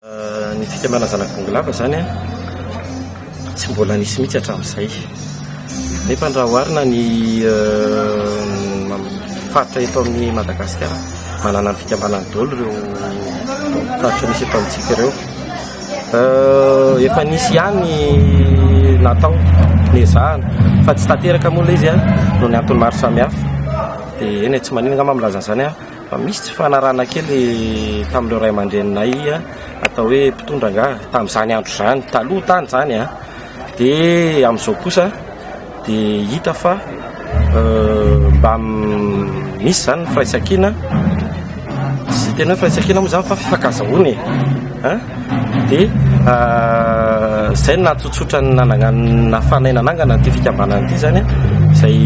Ny fikamana zanak'ondry lava zany a tsy mbola nisy mihitsy hatramin'izay nefa ny raha oharina ny faritra eto amin'ny Madagasikara manana ny fikambanany daholo ireo faritra misy eto amintsika ireo. Efa nisy ihany natao niezahana fa tsy tanteraka moa ilay izy a noho ny antony maro samihafa dia eny tsy maninona angamba milaza zany a fa misy tsy fanarahana kely tamin'ireo ray aman-dreninay atao hoe mpitondra nga tamin'izany andro izany taloha tany zany a. Dia amin'izao kosa dia hita fa mba misy zany ny firaisan-kina sy tena hoe firaisan-kina moa zany fa fifankazahoana dia izay no nahatsotsotra ny nafanaina nangana ty fikambanana ity zany a izay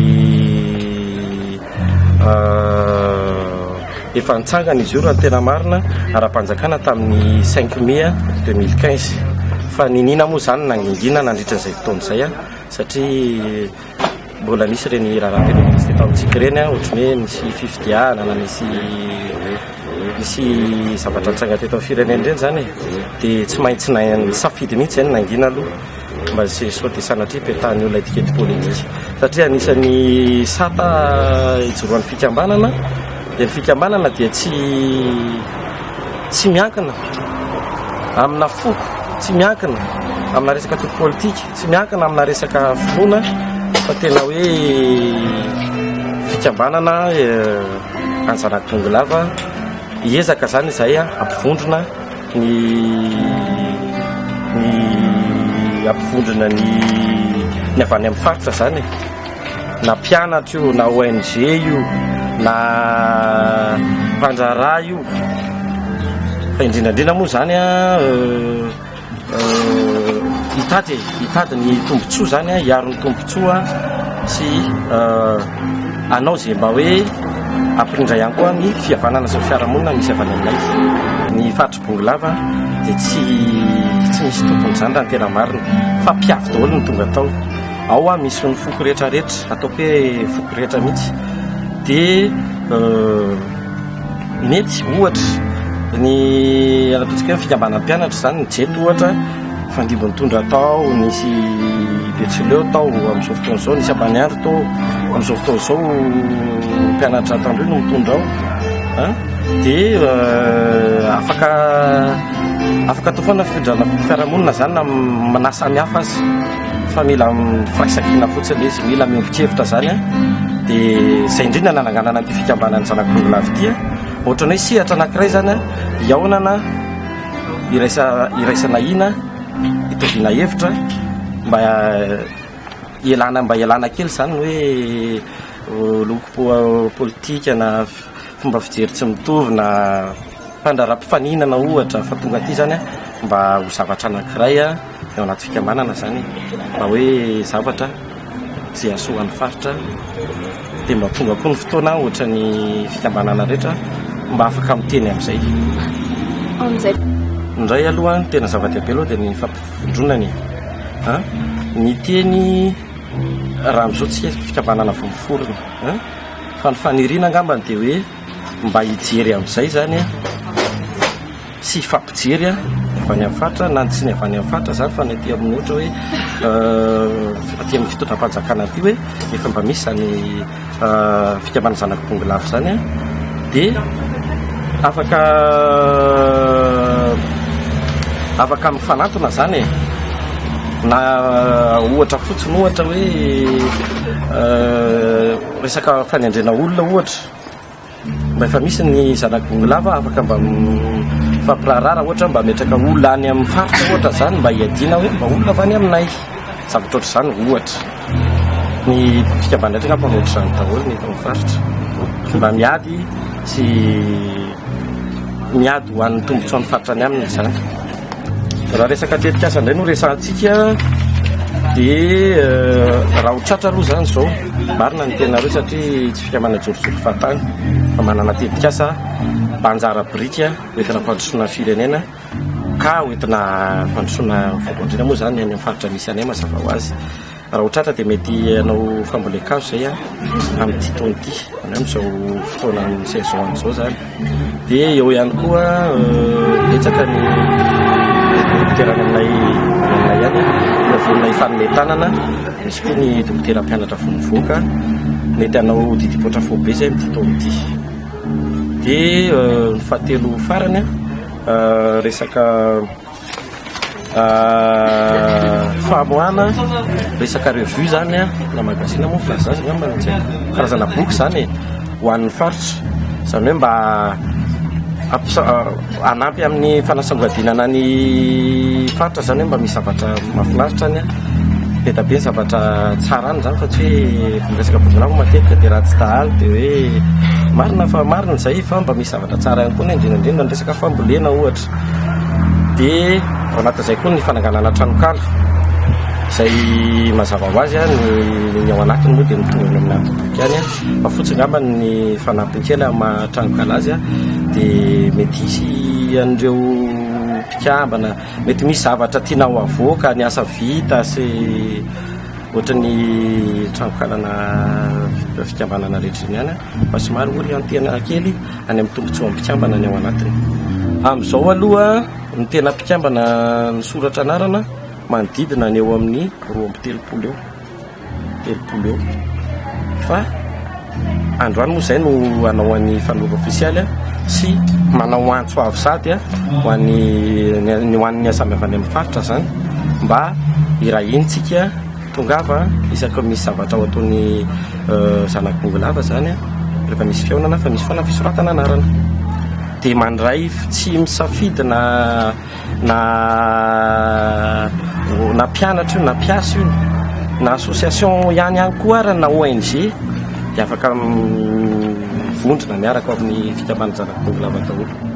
efa nitsangana izy io raha tena marina ara-panjakana tamin'ny 5 mai 2015 fa ninina moa zany nangingina nandritra n'izay fotoana izay a satria mbola nisy ireny raharaham-pirenena teto amintsika ireny a ohatrany hoe misy fifidianana misy zavatra nitsanga teto amin'ny firenena ireny zany dia tsy maintsy safidy mihitsy zany nangina aloha mba sy soa dia sanatria petahany olona etikety politika satria anisan'ny sata ijoroan'ny fikambanana dia ny fikambanana dia tsy miankina amina foko, tsy miankina amina resaka toko politika, tsy miankina amina resaka finoana fa tena hoe fikambanana any zanak'ondry lava hiezaka zany izay ampivondrona ampivondrona ny avy any amin'ny faritra zany na mpianatra io na ONG io na mpandraraha io fa indrindrandrindra moa zany hitady ny tombotsoa zany hiaro ny tombotsoa sy anao zay mba hoe ampirindra ihany koa ny fihavanana sy fiarahamonina misy avany aminay. Ny faritra Bongolava dia tsy misy tompony zany raha ny tena marina fa mpiavy daholo ny tonga tao ao misy ny foko rehetrarehetra ataoko hoe foko rehetra mihitsy dia mety ohatra ny ataontsika hoe fikambanan'ny mpianatra zany ny jety ohatra fandimbo nitondra tao nisy betsileo tao amin'izao fotoana izao nisy ambaniandro tao amin'izao fotoana izao mpianatra tandroy no mitondra ao dia afaka atao foana fifindrana fiarahamonina zany na samihafa azy fa mila firaisan-kina fotsiny ilay izy mila miombo-kevitra zany dia izay indrindra nananganana ty fikambanany zanak'ondry lava ity ohatrany hoe sihatra anankiray zany hiaonana iraisana ina hitoviana hevitra mba ialana kely zany hoe loko politika na fomba fijery tsy mitovy na mpandraram-pifaninana ohatra fa tonga aty zany mba ho zavatra anankiray eo anaty fikambanana zany mba hoe zavatra zay asoan'ny faritra dia mba tonga koa ny fotoana ohatra ny fikambanana rehetra mba afaka miteny amin'izay. Indray aloha ny tena zava-dehibe aloha dia ny fampifondronany ny teny raha amin'izao tsy fikambanana vao miforona fa ny faniriana angambany dia hoe mba hijery amin'izay zany sy fampijery avy any amin'ny faritra na tsy ny avy any amin'ny faritra zany fa ny aty amin'ny ohatra hoe aty amin'ny fitondram-panjakana aty hoe efa mba misy zany fikambanana zanak'ondry lava zany dia afaka mifanatona zany na ohatra fotsiny ohatra hoe resaka fanendrena olona ohatra mba efa misy ny zanak'ondry lava afaka mba fampirarara ohatra mba metraka olona any amin'ny faritra ohatra zany mba hiadiana hoe mba olona avy any aminay zavatra ohatra zany ohatra ny fikambanana rehetra ngamba ohatra zany daholo ny eto amin'ny faritra mba miady sy miady ho an'ny tombotsoan'ny faritra any aminy zany. Raha resaka tetikasa indray no resantsika dia raha ho tratra aloha zany zao marina ny tena reo satria tsy fikambanana jorojoro fahatany fa manana tetikasa mba anjara brika hoentina mpandrosoana firenena ka hoentina mpandrosoana voaboandrina moa zany any amin'ny faritra misy anay mazava ho azy. Raha ho tratra dia mety anao fambolekazo zay amin'ity taona ity any amin'izao fotoana ny saison an'izao zany dia eo ihany koa betsaka ny dokotera aminay ihany vononay fanometanana misy koa ny dokotera mpianatra vonovoaka mety anao didipotra fo be zay mity taona ity dia ny fahatelo farany resaka famoana resaka revue zany na magazine moa filaza azy ngamba tsy karazana boky zany ho an'ny faritra zany hoe mba anampy amin'ny fanasangadinana ny faritra zany hoe mba misy zavatra mahafinaritra any be da be ny zavatra tsara any zany fa tsy hoe resaka bokinako matetika dia raha tsy dahalo dia hoe marina fa marina zay fa mba misy zavatra tsara ihany koa ny indrindrandrindra ny resaka fambolena ohatra dia ao anatin'izay koa ny fananganana tranokala izay mazava ho azy ny ao anatiny moa dia mitongana amin'ny antoboky any fa fotsy ngamba ny fanampin-kely mahatranokala azy dia mety hisy an'ireo mpikambana mety misy zavatra tianao avoaka ny asa vita sy ohatra ny tranokalana fikambanana rehetrany any fa somary orientena kely any amin'ny tombontsoa mpikambana ny ao anatiny amin'izao aloha ny tena mpikambana ny soratra anarana manodidina ny eo amin'ny 2 eo fa androany moa izay no anao an'ny fanolova ofisialy sy manao antso avy sady ho an'ny asambiavany amin'ny faritra zany mba irahintsika tongava isaka misy zavatra ao ataony zanak'ongolava zany rehefa misy fiaonana fa misy foana fisoratana anarana dia mandray tsy misafidy na mpianatra io na mpiasa io na association ihany koa ary na ONG dia afaka vondrona miaraka amin'ny fikambanana zanak'ongolava daholo.